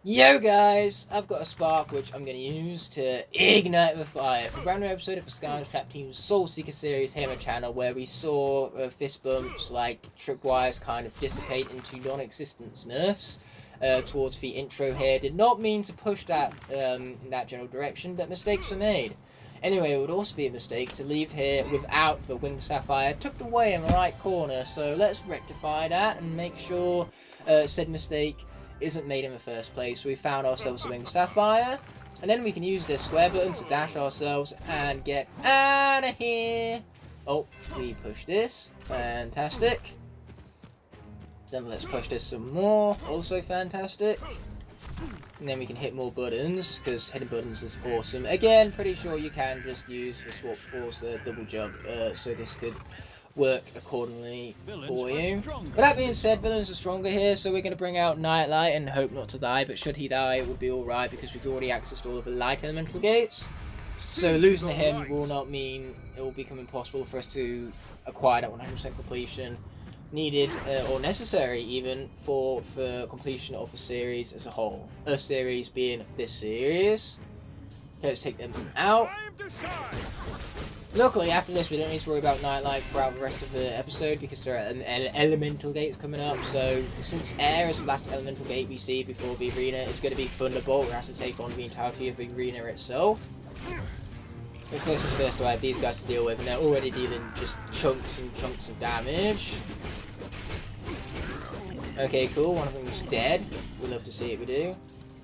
Yo guys, I've got a spark which I'm going to use to ignite the fire for a brand new episode of the Skylanders Chapter Team's Soul Seeker series here on the channel, where we saw fist bumps like tripwires kind of dissipate into non-existence towards the intro here. Did not mean to push that in that general direction, but mistakes were made. Anyway, it would also be a mistake to leave here without the winged sapphire tucked away in the right corner, so let's rectify that and make sure said mistake isn't made in the first place. We found ourselves a winged sapphire, and then we can use this square button to dash ourselves and get out of here. Oh, we push this. Fantastic. Then let's push this some more. Also fantastic. And then we can hit more buttons, because hitting buttons is awesome. Again, pretty sure you can just use the swap force, the double jump, so this could work accordingly for you. With that being said, villains are stronger here, so we're going to bring out Nightlight and hope not to die, but should he die it would be alright because we've already accessed all of the light elemental gates. So losing to him will not mean it will become impossible for us to acquire that 100% completion needed or necessary even for the completion of the series as a whole. A series being this series. Okay, let's take them out. Luckily, after this, we don't need to worry about Nightlight throughout the rest of the episode because there are elemental gates coming up. So, since Air is the last elemental gate we see before the arena, it's going to be Thunderbolt, who has to take on the entirety of the arena itself. But first things first, I have these guys to deal with, and they're already dealing just chunks and chunks of damage. Okay, cool, one of them's dead. We'd love to see it, we do.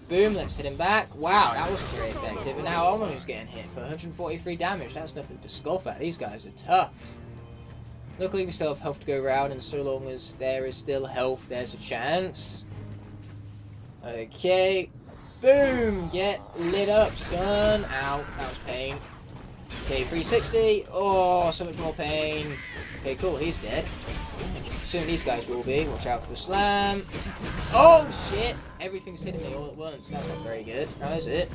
Boom, let's hit him back. Wow, that wasn't very effective. And now Almon's getting hit for 143 damage. That's nothing to scoff at. These guys are tough. Luckily, we still have health to go around, and so long as there is still health, there's a chance. Okay. Boom! Get lit up, son. Ow, that was pain. Okay, 360. Oh, so much more pain. Okay, cool, he's dead. Soon these guys will be. Watch out for the slam. Oh shit! Everything's hitting me all at once. That's not very good. Now is it?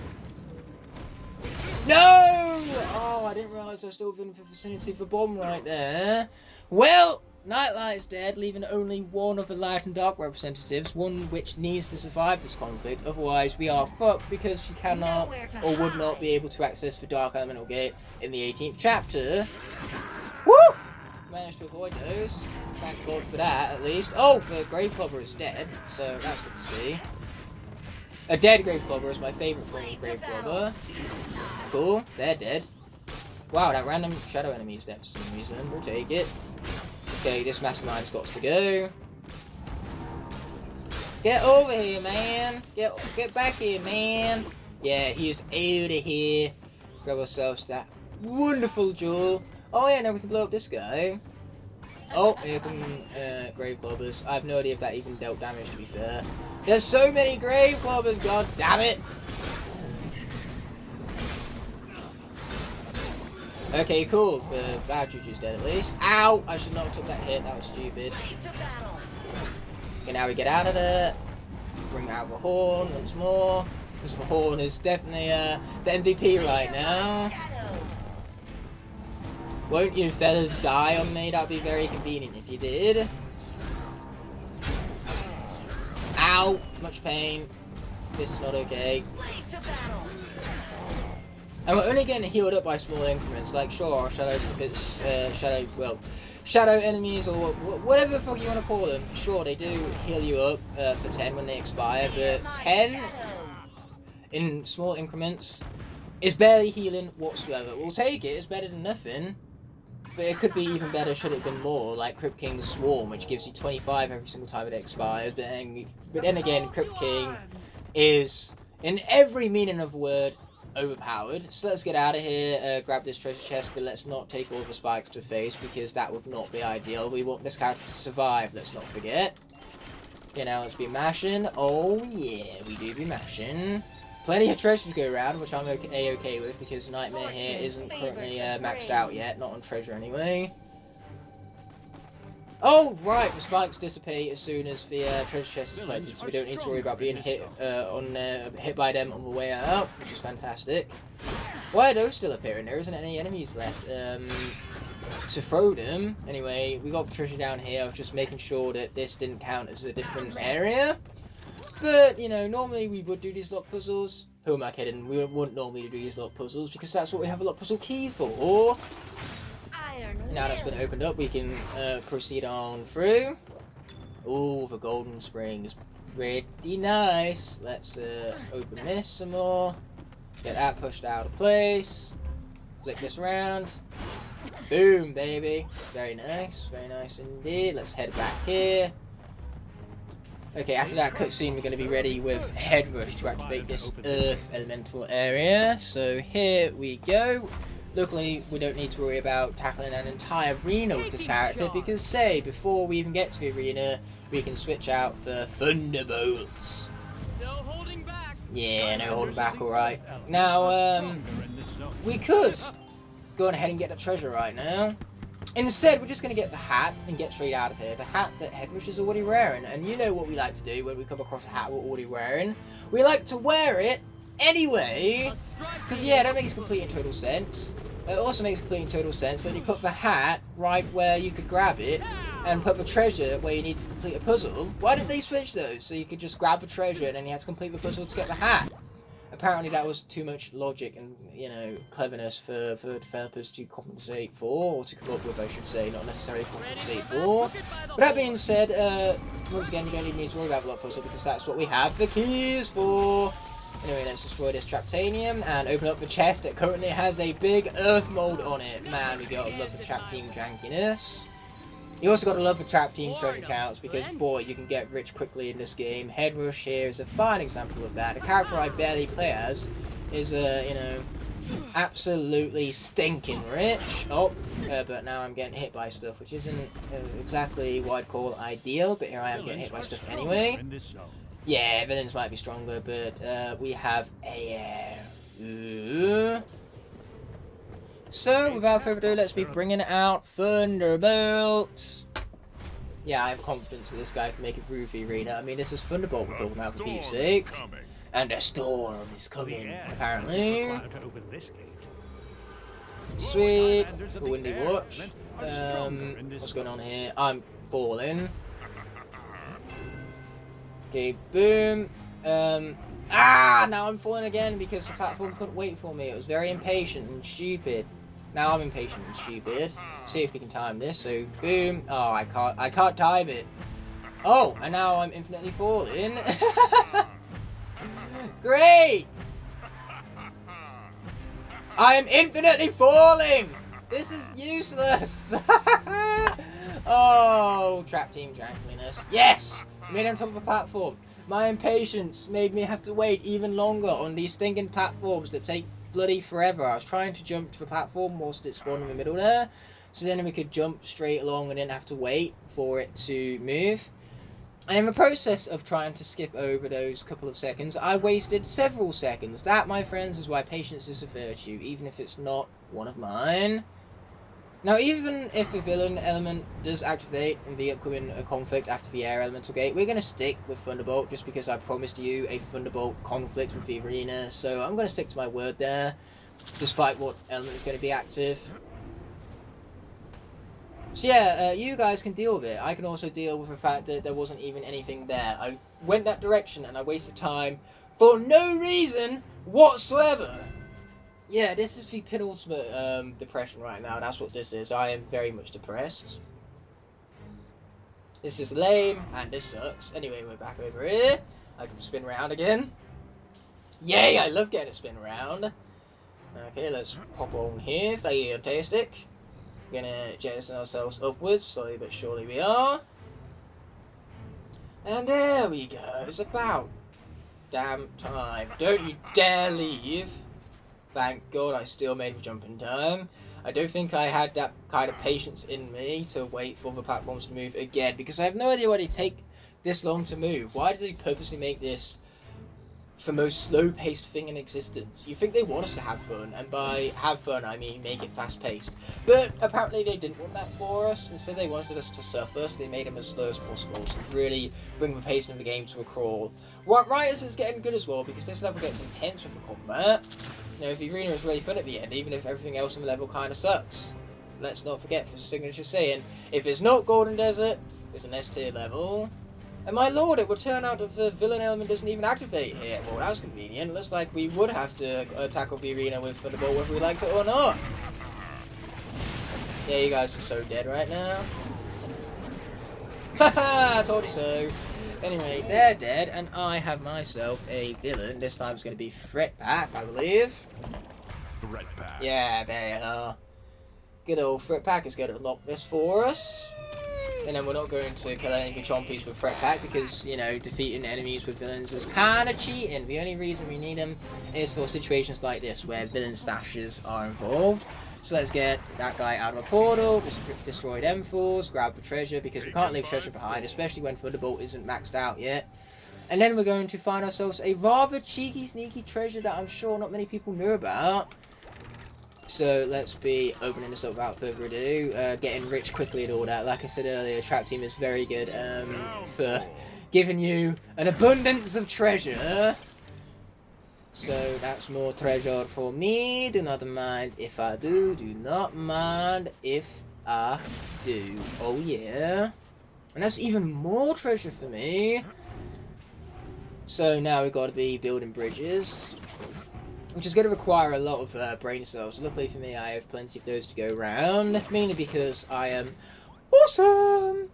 No! Oh, I didn't realise I was still within the vicinity of the bomb right there. Well, Nightlight's dead, leaving only one of the light and dark representatives, one which needs to survive this conflict. Otherwise, we are fucked because she cannot or would not be able to access the Dark Elemental Gate in the 18th chapter. Woo! Managed to avoid those. Thank God for that, at least. Oh, the Grave Clobber is dead, so that's good to see. A dead Grave Clobber is my favourite form of Grave Clobber. Cool, they're dead. Wow, that random shadow enemy is dead for some reason. We'll take it. Okay, this Mastermind's got to go. Get over here, man. Get back here, man. Yeah, he is out of here. Grab ourselves that wonderful jewel. Oh yeah, now we can blow up this guy. Oh, here come Grave Clobbers. I have no idea if that even dealt damage, to be fair. There's so many Grave Clobbers, god damn it! Okay, cool. The bad juju's dead at least. Ow! I should not have took that hit, that was stupid. Okay, now we get out of there. Bring out the horn once more. Because the horn is definitely the MVP right now. Won't you fellas die on me? That'd be very convenient if you did. Ow! Much pain. This is not okay. And we're only getting healed up by small increments. Like, sure, our shadow enemies or whatever the fuck you want to call them. Sure, they do heal you up for 10 when they expire, but 10 in small increments is barely healing whatsoever. We'll take it. It's better than nothing. But it could be even better should it have been more, like Crypt King's Swarm, which gives you 25 every single time it expires. But then again, Crypt King is, in every meaning of the word, overpowered. So let's get out of here, grab this treasure chest, but let's not take all the spikes to face, because that would not be ideal. We want this character to survive, let's not forget. Okay, now let's be mashing. Oh yeah, we do be mashing. Plenty of treasure to go around, which I'm okay with, because Nightmare here isn't currently maxed out yet, not on treasure anyway. Oh, right, the spikes dissipate as soon as the treasure chest is collected, so we don't need to worry about being hit by them on the way out, which is fantastic. Why are those still appearing? There isn't any enemies left to throw them. Anyway, we got the treasure down here. I was just making sure that this didn't count as a different area. But, you know, normally we would do these lock puzzles. Who am I kidding? We wouldn't normally do these lock puzzles because that's what we have a lock puzzle key for. Now that's been opened up, we can proceed on through. Ooh, the golden spring is pretty nice. Let's open this some more. Get that pushed out of place. Flick this around. Boom, baby. Very nice indeed. Let's head back here. Okay, after that cutscene, we're going to be ready with Head Rush to activate this Earth Elemental area. So here we go. Luckily, we don't need to worry about tackling an entire arena with this character because, say, before we even get to the arena, we can switch out for Thunderbolts. No holding back. Yeah, no holding back, alright. Now, we could go on ahead and get the treasure right now. Instead, we're just going to get the hat and get straight out of here. The hat that Headrush is already wearing. And you know what we like to do when we come across a hat we're already wearing. We like to wear it anyway. Because, yeah, that makes complete and total sense. It also makes complete and total sense that you put the hat right where you could grab it and put the treasure where you need to complete a puzzle. Why didn't they switch those? So you could just grab the treasure and then you had to complete the puzzle to get the hat. Apparently that was too much logic and, you know, cleverness for developers to compensate for, or to come up with, I should say, not necessarily compensate for. But that being said, once again, you don't need me to worry about the lock puzzle because that's what we have the keys for. Anyway, let's destroy this Traptanium and open up the chest that currently has a big earth mold on it. Man, we gotta love the Trap Team jankiness. You also got to love the Trap Team treasure counts because, boy, you can get rich quickly in this game. Headrush here is a fine example of that. The character I barely play as is, you know, absolutely stinking rich. Oh, but now I'm getting hit by stuff, which isn't exactly what I'd call ideal, but here I am getting hit by stuff anyway. Yeah, villains might be stronger, but we have air. Ooh. So, without further ado, let's be bringing out Thunderbolts. Yeah, I have confidence that this guy can make it through the arena. I mean, this is Thunderbolt we're talking about for Pete's sake. And a storm is coming, apparently. Sweet. A windy watch. What's going on here? I'm falling. Okay, boom. Now I'm falling again because the platform couldn't wait for me. It was very impatient and stupid. Now I'm impatient and stupid. See if we can time this. So, boom. Oh, I can't time it. Oh, and now I'm infinitely falling. Great! I am infinitely falling! This is useless! Oh, Trap Team jankiness. Yes! Made it on top of a platform. My impatience made me have to wait even longer on these stinking platforms that take bloody forever. I was trying to jump to the platform whilst it spawned in the middle there, so then we could jump straight along and didn't have to wait for it to move. And in the process of trying to skip over those couple of seconds, I wasted several seconds. That, my friends, is why patience is a virtue, even if it's not one of mine. Now, even if the villain element does activate in the upcoming conflict after the air elemental gate, we're going to stick with Thunderbolt just because I promised you a Thunderbolt conflict with the arena. So I'm going to stick to my word there, despite what element is going to be active. So yeah, you guys can deal with it. I can also deal with the fact that there wasn't even anything there. I went that direction and I wasted time for no reason whatsoever. Yeah, this is the penultimate depression right now. That's what this is. I am very much depressed. This is lame, and this sucks. Anyway, we're back over here. I can spin around again. Yay, I love getting a spin around. Okay, let's pop on here. Fantastic. We're gonna jettison ourselves upwards, slowly but surely we are. And there we go. It's about damn time. Don't you dare leave. Thank God I still made the jump in time. I don't think I had that kind of patience in me to wait for the platforms to move again, because I have no idea why they take this long to move. Why did they purposely make this the most slow-paced thing in existence? You think they want us to have fun, and by have fun I mean make it fast-paced. But apparently they didn't want that for us. Instead they wanted us to suffer, so they made them as slow as possible to really bring the pace of the game to a crawl. Right as it's getting good as well, because this level gets intense with the combat. You know, the arena is really fun at the end, even if everything else in the level kind of sucks. Let's not forget the signature saying, if it's not Golden Desert, it's an S tier level. And my lord, it would turn out that the villain element doesn't even activate here. Well, that's convenient. Looks like we would have to tackle the arena with Thunderbolt whether we liked it or not. Yeah, you guys are so dead right now. Haha, told you so. Anyway, they're dead, and I have myself a villain. This time it's going to be Threat Pack, I believe. Threat Pack. Yeah, there you are. Good old Threat Pack is going to unlock this for us. And then we're not going to kill any chompies with Threat Pack because, you know, defeating enemies with villains is kind of cheating. The only reason we need them is for situations like this where villain stashes are involved. So let's get that guy out of a portal, destroy them fools, grab the treasure because we can't leave treasure behind, especially when Thunderbolt isn't maxed out yet. And then we're going to find ourselves a rather cheeky, sneaky treasure that I'm sure not many people knew about. So let's be opening this up without further ado, getting rich quickly and all that. Like I said earlier, the trap team is very good for giving you an abundance of treasure. So that's more treasure for me. Do not mind if I do. Do not mind if I do. Oh yeah. And that's even more treasure for me. So now we've got to be building bridges, which is going to require a lot of brain cells. Luckily for me, I have plenty of those to go around, mainly because I am awesome.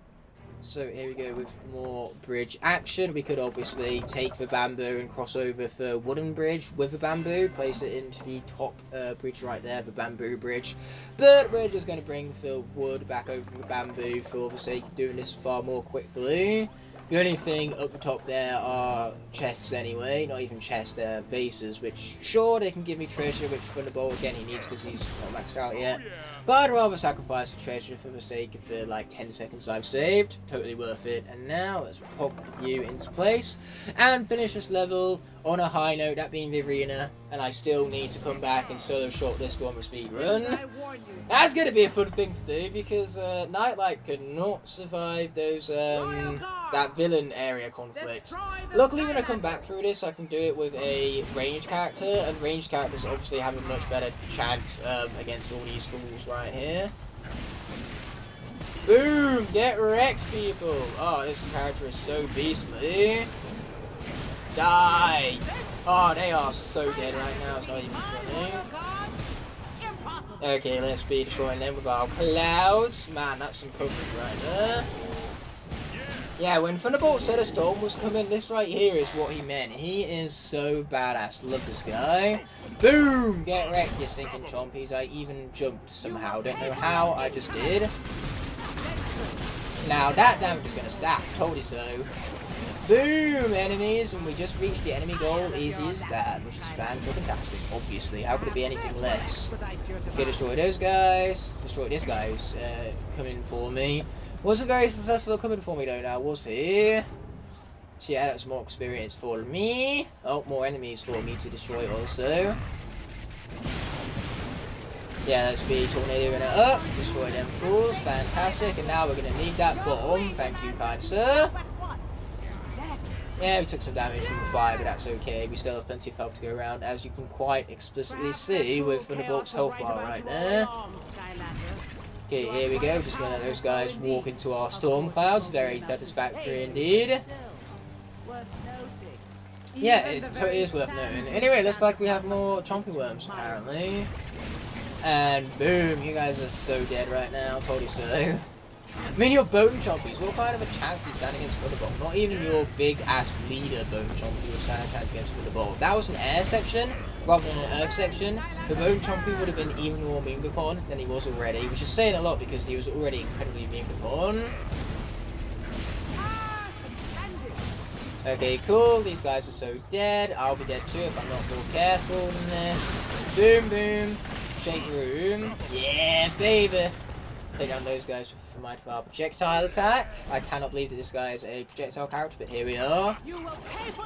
So here we go with more bridge action. We could obviously take the bamboo and cross over the wooden bridge with the bamboo, place it into the top bridge right there, the bamboo bridge. But we're just going to bring the wood back over the bamboo for the sake of doing this far more quickly. The only thing up the top there are chests anyway, not even chests, they're bases, which sure they can give me treasure, which Thunderbolt again he needs because he's not maxed out yet. But I'd rather sacrifice the treasure for the sake of the like 10 seconds I've saved. Totally worth it. And now let's pop you into place and finish this level on a high note, that being the arena. And I still need to come back and solo short this one with speed run. That's going to be a fun thing to do because Nightlight could not survive those that villain area conflict. Luckily when I come back through this I can do it with a ranged character, and ranged characters obviously have a much better chance against all these fools right here. Boom! Get wrecked, people! Oh, this character is so beastly. Die! Oh, they are so dead right now, it's not even funny. Okay, let's be destroying them with our clouds. Man, that's some coverage right there. Yeah, when Thunderbolt said a storm was coming, this right here is what he meant. He is so badass. Love this guy. Boom! Get wrecked, you stinking chompies. I even jumped somehow. Don't know how, I just did. Now that damage is going to stack. Told you so. Boom! Enemies, and we just reached the enemy goal easy as that, which is fantastic, obviously. How could it be anything less? Okay, destroy those guys. Destroy this guy who's coming for me. Wasn't very successful coming for me though now, was he? So yeah, that's more experience for me. Oh, more enemies for me to destroy also. Yeah, let's be tornadoing it up. Destroy them fools. Fantastic. And now we're going to need that bomb. Thank you, kind sir. Yeah, we took some damage from the fire, but that's okay. We still have plenty of health to go around, as you can quite explicitly see with Thunderbolt's health bar right there. Okay, here we go. Just gonna let those guys walk into our storm clouds. Very satisfactory indeed. Yeah, it totally is worth noting. Anyway, looks like we have more chompy worms apparently. And boom, you guys are so dead right now. Told you so. I mean, your bone chompies, what kind of a chance do you stand against Thunderbolt? Not even your big ass leader bone chompy would stand a chance against Thunderbolt. If that was an air section rather than an earth section, the bone chompy would have been even more memed upon than he was already, which is saying a lot because he was already incredibly memed upon. Okay, cool. These guys are so dead. I'll be dead too if I'm not more careful than this. Boom, boom. Shake room. Yeah, baby. Take down those guys for my projectile attack. I cannot believe that this guy is a projectile character, but here we are.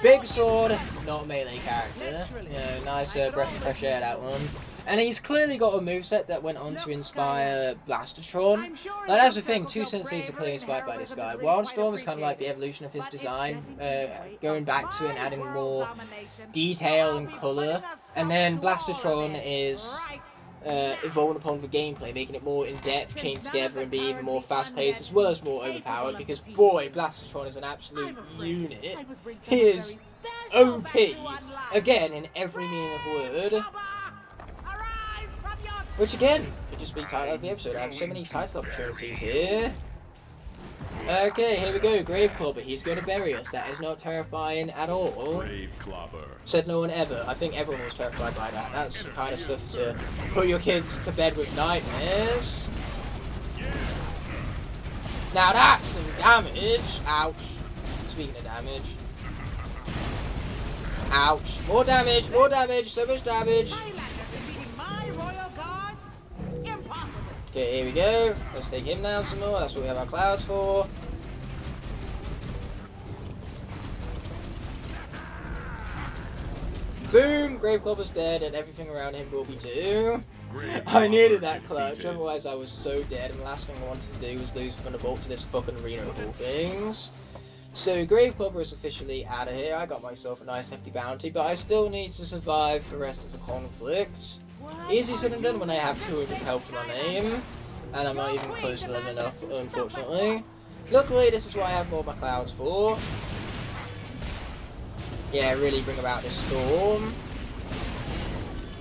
Big sword, not a melee character. You know, nice breath of fresh air, that one. And he's clearly got a moveset that went on to inspire Blastatron. Like, that's the thing, two senses are clearly inspired by this guy. Wildstorm is kind of like the evolution of his design, going back to and adding more detail and colour. And then Blastatron is evolving upon the gameplay, making it more in-depth, chained together, and be even more fast-paced, as well as more overpowered, because boy, Blastotron is an absolute unit. He is OP, again, in every meaning of the word. Which again, could just be title of the episode. I have so many title opportunities here. Okay, here we go, Grave Clobber. He's going to bury us. That is not terrifying at all. Grave Clobber. Said no one ever. I think everyone was terrified by that. That's the kind of stuff to put your kids to bed with nightmares. Now that's some damage. Ouch. Speaking of damage. Ouch. More damage, more damage, so much damage. Okay, here we go. Let's take him down some more. That's what we have our clouds for. Boom! Grave Clobber's dead, and everything around him will be too. I needed that clutch, otherwise I was so dead, and the last thing I wanted to do was lose Thunderbolt to this fucking arena of all things. So Grave Clobber is officially out of here. I got myself a nice hefty bounty, but I still need to survive the rest of the conflict. Easy said and done when I have 200 health to my name, and I'm not even close to leveling up, unfortunately. Luckily, this is what I have more of my clouds for. Yeah, really bring about this storm.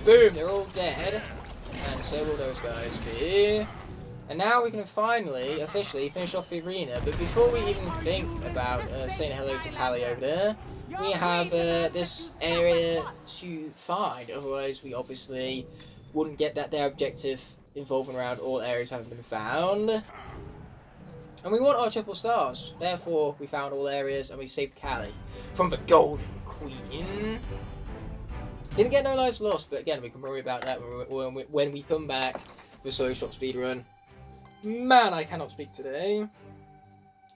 Boom, they're all dead, and so will those guys be. And now we can finally, officially, finish off the arena, but before we even think about saying hello to Callie over there, we have this area to find, otherwise we obviously wouldn't get their objective involving around all areas haven't been found. And we want our triple stars, therefore we found all areas and we saved Callie from the Golden Queen. Didn't get no lives lost, but again we can worry about that when we come back with Soy Shot Speedrun. Man, I cannot speak today.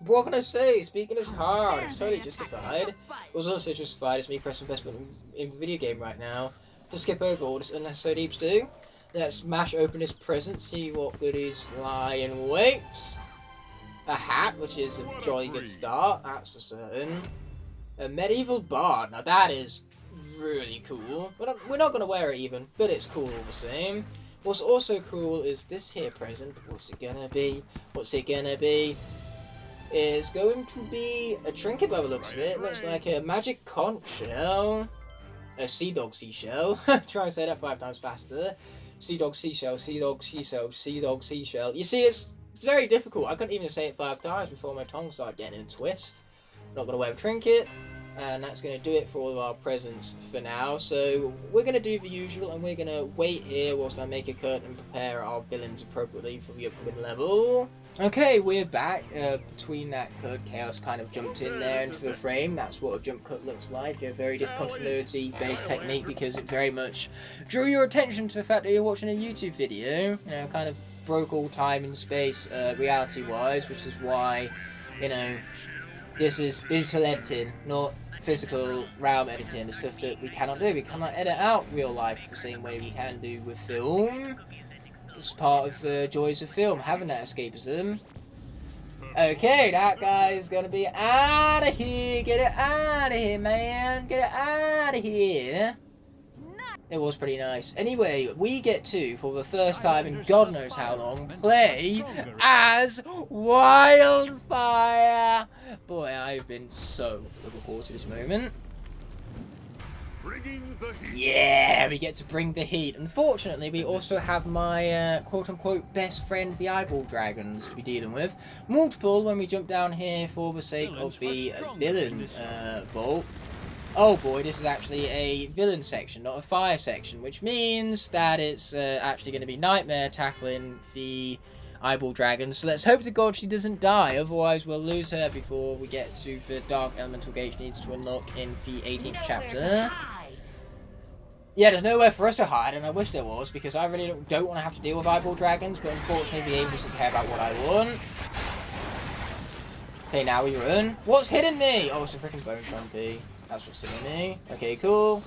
What can I say? Speaking is hard. It's totally justified. It was also justified as me pressing best button in the video game right now to skip over all this unnecessary deeps do. Let's smash open this present, see what goodies lie in wait. A hat, which is a jolly good start, that's for certain. A medieval bard. Now that is really cool. We're not going to wear it even, but it's cool all the same. What's also cool is this here present. What's it gonna be? What's it gonna be? Is going to be a trinket by the looks of it. It looks like a magic conch shell. A sea dog seashell. Try and say that 5 times faster. Sea dog seashell, sea dog seashell, sea dog seashell. You see, it's very difficult. I couldn't even say it 5 times before my tongue started getting in a twist. Not gonna wear a trinket. And that's going to do it for all of our presents for now. So we're going to do the usual, and we're going to wait here whilst I make a cut and prepare our villains appropriately for the upcoming level. Okay, we're back. Between that cut, Kaos kind of jumped in there into the frame. That's what a jump cut looks like. A very discontinuity-based technique, because it very much drew your attention to the fact that you're watching a YouTube video. You know, kind of broke all time and space reality-wise, which is why, you know, this is digital editing, not physical realm editing, the stuff that we cannot do. We cannot edit out real life the same way we can do with film. It's part of the joys of film, having that escapism. Okay, that guy's gonna be out of here. Get it out of here, man. Get it out of here. It was pretty nice. Anyway, we get to, for the first time in God knows how long, play as Wildfire. Boy, I've been so looking forward to this moment. Yeah, we get to bring the heat. Unfortunately, we also have my quote-unquote best friend, the Eyeball Dragons, to be dealing with. Multiple when we jump down here for the sake of the villain vault. Oh boy, this is actually a villain section, not a fire section, which means that it's actually going to be Nightmare tackling the Eyeball Dragon. So let's hope to God she doesn't die, otherwise we'll lose her before we get to the Dark Elemental Gate she needs to unlock in the 18th chapter. Yeah, there's nowhere for us to hide, and I wish there was, because I really don't want to have to deal with Eyeball Dragons, but unfortunately the game doesn't care about what I want. Okay, now we run. What's hitting me? Oh, it's a freaking Bone Trumpy. That's what's hitting me. Okay, cool.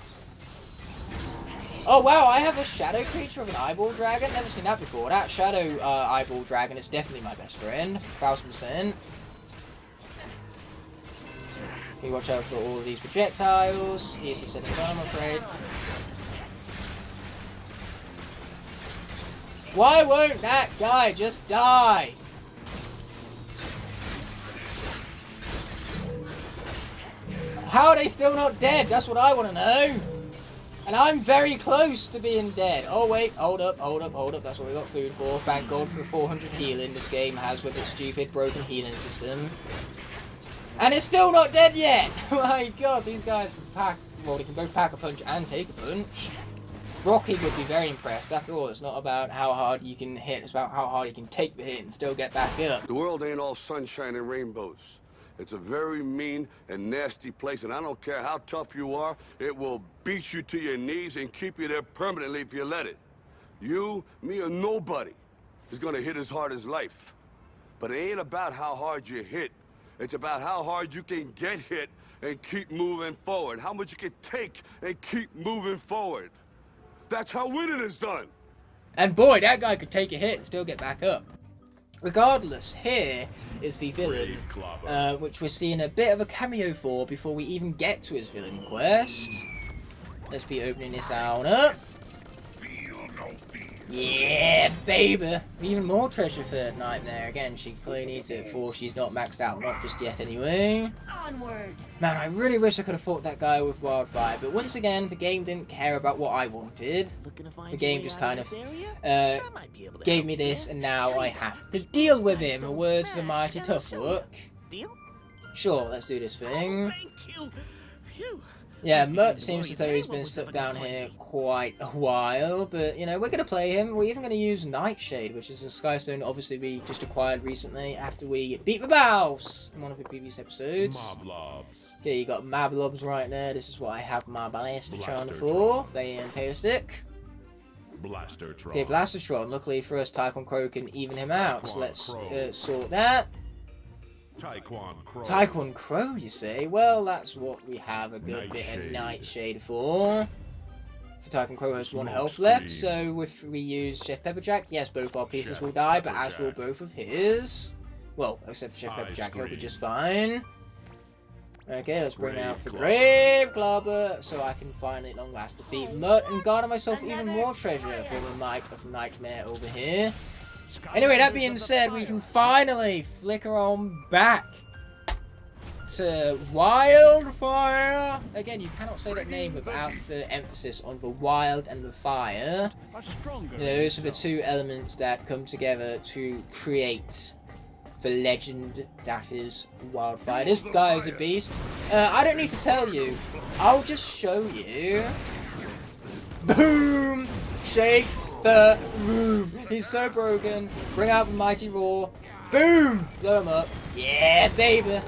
Oh wow, I have a shadow creature of an Eyeball Dragon. Never seen that before. That shadow Eyeball Dragon is definitely my best friend. 1000%. Okay, watch out for all of these projectiles. Easy setting down, I'm afraid. Why won't that guy just die? How are they still not dead? That's what I want to know. And I'm very close to being dead. Oh wait, hold up. That's what we got food for. Thank God for 400 healing this game has with its stupid broken healing system. And it's still not dead yet! My God, these guys can pack, well, they can both pack a punch and take a punch. Rocky would be very impressed. After all, it's not about how hard you can hit, it's about how hard you can take the hit and still get back up. The world ain't all sunshine and rainbows. It's a very mean and nasty place, and I don't care how tough you are, it will beat you to your knees and keep you there permanently if you let it. You, me, or nobody is gonna hit as hard as life. But it ain't about how hard you hit. It's about how hard you can get hit and keep moving forward. How much you can take and keep moving forward. That's how winning is done. And boy, that guy could take a hit and still get back up. Regardless, here is the villain, which we're seeing a bit of a cameo for before we even get to his villain quest. Let's be opening this out up. Yeah, baby! Even more treasure for Nightmare. Again, she clearly needs it for she's not maxed out, not just yet anyway. Onward. Man, I really wish I could have fought that guy with Wildfire, but once again, the game didn't care about what I wanted. The game just kind of gave me this, and now I have to deal with him. A words of the mighty tough look. Deal? Sure, let's do this thing. Thank you. Phew. Yeah, Mutt seems as though he's been stuck down here quite a while, but, you know, we're going to play him. We're even going to use Nightshade, which is a Skystone obviously we just acquired recently after we beat the boss in one of the previous episodes. Moblobs. Okay, you got Mablobs right there. This is what I have my Blastertron for. Fantastic. Blastertron. Okay, Blastertron. Luckily for us, Typhon Crow can even him out, so let's sort that. Typhon Crow, you say? Well, that's what we have a good bit of Nightshade for. Typhon Crow has one health left, so if we use Chef Pepperjack, yes, both our pieces will die, but as will both of his. Well, except for Chef Pepperjack, he'll be just fine. Okay, let's bring out the Brave Clubber, so I can finally at long last defeat Mutt and garner myself even more treasure for the Night of Nightmare over here. Anyway, that being said, we can finally flicker on back to Wildfire. Again, you cannot say that name without the emphasis on the wild and the fire. You know, those are the two elements that come together to create the legend that is Wildfire. This guy is a beast. I don't need to tell you. I'll just show you. Boom! Shake the room. He's so broken. Bring out the mighty roar. Boom! Blow him up. Yeah, baby.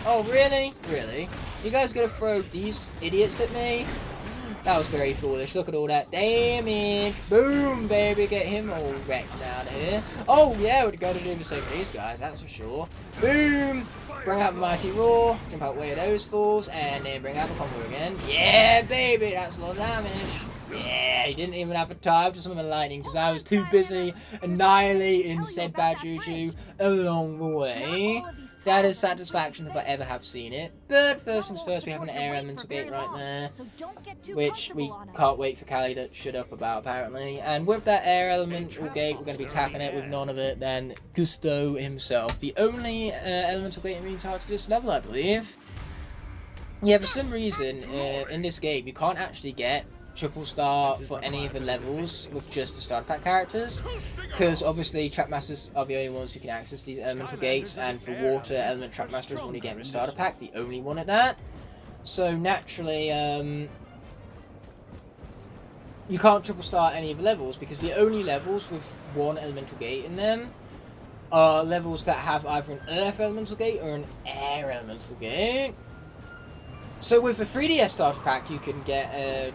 Oh, really? Really? You guys gonna throw these idiots at me? That was very foolish. Look at all that damage. Boom, baby. Get him all wrecked out of here. Oh, yeah, we're going to do the same for these guys, that's for sure. Boom. Bring out the mighty roar. Jump out way of those fools. And then bring out the combo again. Yeah, baby. That's a lot of damage. Yeah, he didn't even have a time to summon the lightning because I was too busy annihilating said bad juju along the way. That is satisfaction if I ever have seen it. But first things first, we have an air elemental gate right there, which we can't wait for Callie to shut up about apparently. And with that air elemental gate, we're going to be tackling it with none of it than Gusto himself. The only elemental gate in the entire to this level, I believe. Yeah, for some reason, in this game, you can't actually get triple star for any of the levels with just the starter pack characters, because obviously Trapmasters are the only ones who can access these elemental gates, and for water element Trapmasters when you get in the starter pack, the only one at that. So naturally you can't triple star any of the levels, because the only levels with one elemental gate in them are levels that have either an earth elemental gate or an air elemental gate. So with a 3DS starter pack you can get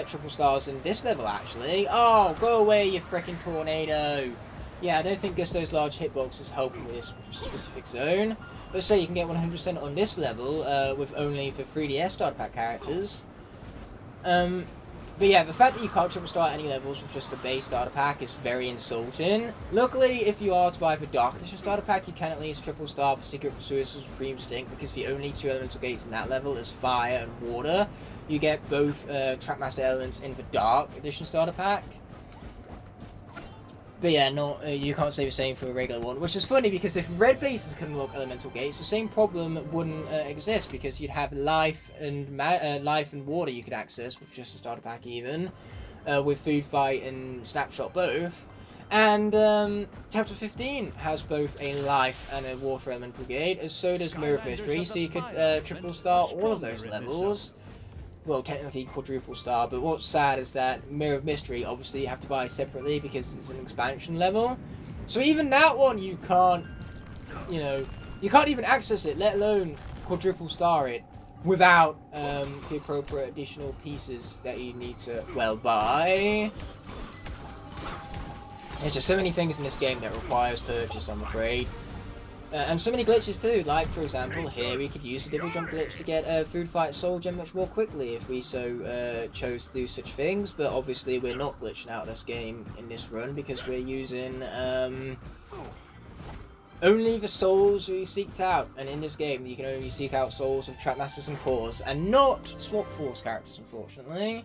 triple stars in this level, actually. Oh, go away, you frickin' tornado. Yeah, I don't think Gusto's large hitbox is helping with this specific zone. But say you can get 100% on this level with only the 3DS starter pack characters. But yeah, the fact that you can't triple star any levels with just the base starter pack is very insulting. Luckily, if you are to buy the Dark Edition starter pack, you can at least triple star for Secret Pursuers or Supreme Stink, because the only two elemental gates in that level is fire and water. You get both Trapmaster elements in the Dark Edition starter pack. But yeah, you can't say the same for a regular one, which is funny because if red bases can unlock elemental gates, the same problem wouldn't exist because you'd have life and water you could access with just a starter pack even, with food fight and snapshot both. And chapter 15 has both a life and a water elemental gate, as so does Mirror of Mystery, so you could triple star all of those levels. Well, technically quadruple star, but what's sad is that Mirror of Mystery, obviously you have to buy separately because it's an expansion level. So even that one you can't, you can't even access it, let alone quadruple star it, without the appropriate additional pieces that you need to, well, buy. There's just so many things in this game that requires purchase, I'm afraid. And so many glitches too, like for example here we could use the double jump glitch to get a food fight soul gem much more quickly if we so chose to do such things, but obviously we're not glitching out this game in this run because we're using only the souls we seeked out, and in this game you can only seek out souls of Trapmasters and Cores, and not Swap Force characters unfortunately.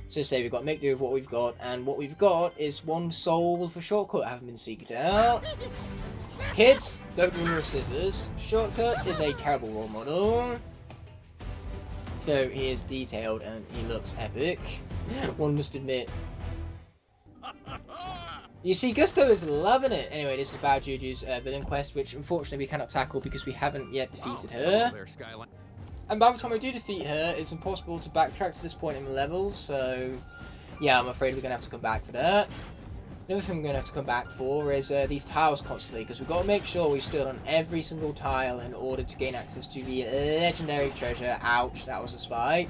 So say we've got to make do with what we've got, and what we've got is one soul for shortcut haven't been seeked out. Kids, don't remember scissors. Shortcut is a terrible role model. Though he is detailed and he looks epic, one must admit. You see, Gusto is loving it. Anyway, this is Bad Juju's villain quest, which unfortunately we cannot tackle because we haven't yet defeated her. And by the time we do defeat her, it's impossible to backtrack to this point in the level, so yeah, I'm afraid we're going to have to come back for that. Another thing we're going to have to come back for is these tiles constantly, because we've got to make sure we stood on every single tile in order to gain access to the legendary treasure. Ouch, that was a spike.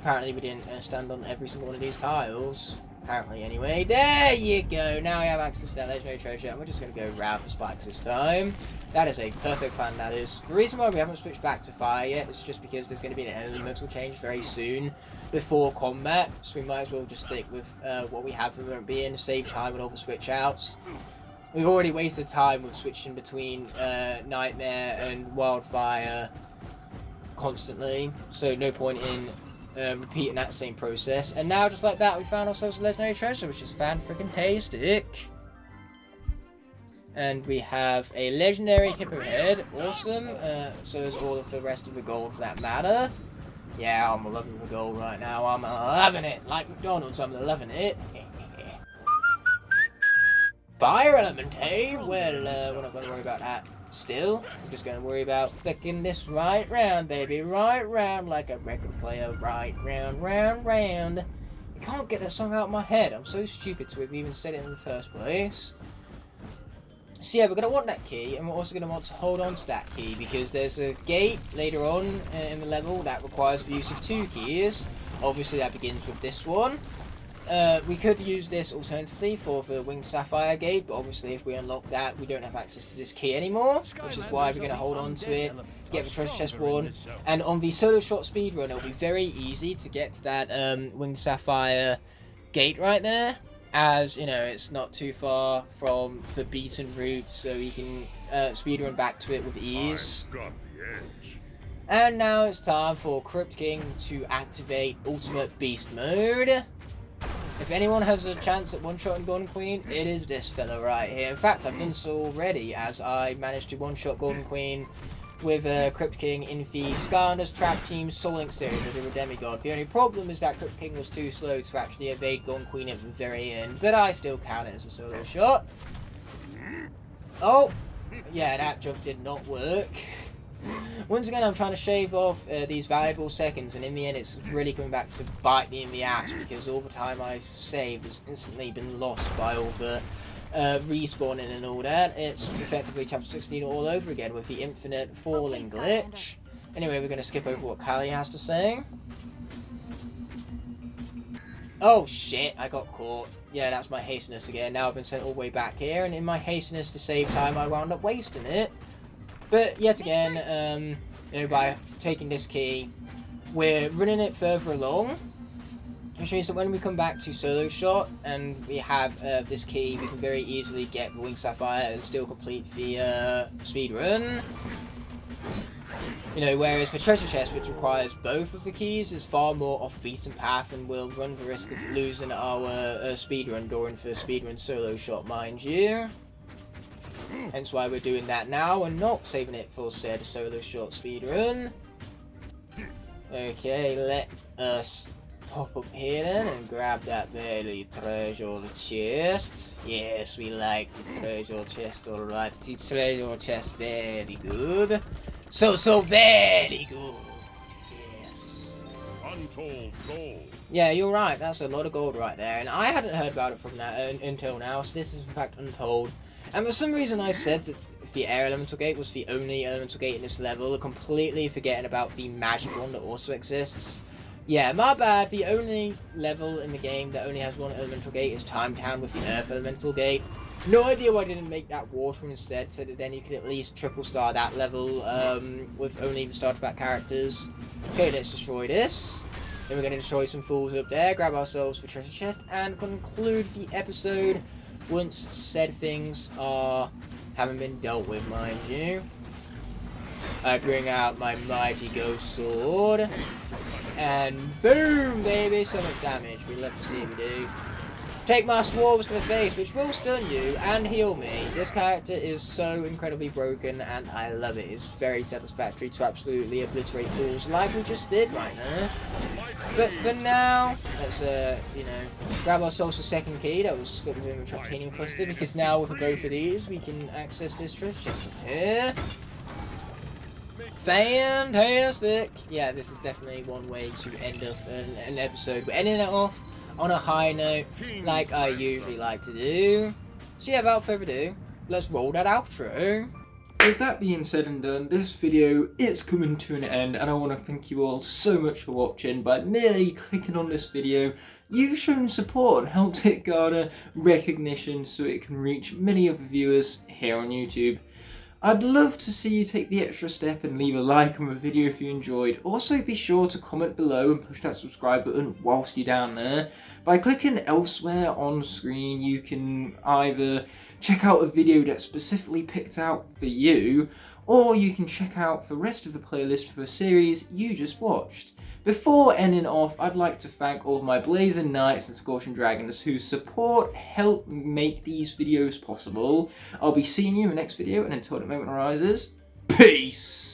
Apparently we didn't stand on every single one of these tiles. Apparently anyway. There you go, now we have access to that legendary treasure, and we're just going to go round the spikes this time. That is a perfect plan, that is. The reason why we haven't switched back to fire yet is just because there's going to be an elemental change very soon before combat, so we might as well just stick with what we have for the moment being, save time with all the switch outs. We've already wasted time with switching between Nightmare and Wildfire constantly, so no point in repeating that same process. And now, just like that, we found ourselves a legendary treasure, which is fan-freaking-tastic. And we have a legendary hippo head, awesome, so is all of the rest of the gold for that matter. Yeah, I'm loving the gold right now, I'm loving it, like McDonald's, I'm loving it. Fire element, eh? Well, we're not going to worry about that still, we're just going to worry about flicking this right round, baby, right round, like a record player, right round, round, round. I can't get that song out of my head, I'm so stupid to have even said it in the first place. So yeah, we're going to want that key, and we're also going to want to hold on to that key, because there's a gate later on in the level that requires the use of 2 keys. Obviously that begins with this one. We could use this alternatively for the Winged Sapphire gate, but obviously if we unlock that, we don't have access to this key anymore, which is why we're going to hold on to it, get the treasure chest one, and on the solo shot speedrun, it'll be very easy to get to that Winged Sapphire gate right there. As, you know, it's not too far from the beaten route, so we can speedrun back to it with ease. And now it's time for Crypt King to activate Ultimate Beast Mode. If anyone has a chance at one-shotting Golden Queen, it is this fella right here. In fact, I've done so already, as I managed to one-shot Golden Queen with Crypt King in the Skylanders Trap Team Soul Link series with a Demigod. The only problem is that Crypt King was too slow to actually evade Golden Queen at the very end, but I still count it as a solo shot. Oh! Yeah, that jump did not work. Once again, I'm trying to shave off these valuable seconds, and in the end it's really coming back to bite me in the ass, because all the time I've saved has instantly been lost by all the respawning and all that. It's effectively chapter 16 all over again with the infinite falling glitch. Anyway, we're going to skip over what Callie has to say. Oh shit, I got caught. Yeah, that's my hastiness again. Now I've been sent all the way back here, and in my hastiness to save time I wound up wasting it. But yet again, you know, by taking this key, we're running it further along, which means that when we come back to solo shot and we have this key, we can very easily get the Winged Sapphire and still complete the speed run. You know, whereas for treasure chest, which requires both of the keys, is far more off beaten path and will run the risk of losing our speedrun during the speedrun solo shot, mind you. Hence why we're doing that now and not saving it for said solo shot speedrun. Okay, let us pop up here then and grab that very treasure chest. Yes, we like the treasure chest, alright. The treasure chest, very good. So very good. Yes. Untold gold. Yeah, you're right. That's a lot of gold right there. And I hadn't heard about it from that until now. So this is in fact Untold. And for some reason I said that the air elemental gate was the only elemental gate in this level, completely forgetting about the magic one that also exists. Yeah, my bad. The only level in the game that only has one elemental gate is Time Town with the Earth elemental gate. No idea why I didn't make that water instead, so that then you could at least triple star that level with only the starter pack characters. Okay, let's destroy this. Then we're going to destroy some fools up there, grab ourselves the treasure chest, and conclude the episode once said things are haven't been dealt with, mind you. I bring out my mighty ghost sword, and boom, baby, so much damage. We love to see we do. Take my swarms to the face, which will stun you and heal me. This character is so incredibly broken, and I love it. It's very satisfactory to absolutely obliterate fools like we just did right now. But for now, let's, you know, grab ourselves a second key that was stuck within the Traptanium cluster, because now with both of these, we can access this treasure chest up here. Fantastic! Yeah, this is definitely one way to end off an episode. We're ending it off on a high note, like I usually like to do. So yeah, without further ado, let's roll that outro. With that being said and done, this video is coming to an end, and I want to thank you all so much for watching. By merely clicking on this video, you've shown support and helped it garner recognition so it can reach many other viewers here on YouTube. I'd love to see you take the extra step and leave a like on the video if you enjoyed. Also be sure to comment below and push that subscribe button whilst you're down there. By clicking elsewhere on screen, you can either check out a video that's specifically picked out for you, or you can check out the rest of the playlist for a series you just watched. Before ending off, I'd like to thank all of my Blazing Knights and Scorching Dragons whose support helped make these videos possible. I'll be seeing you in the next video, and until that moment arises, peace!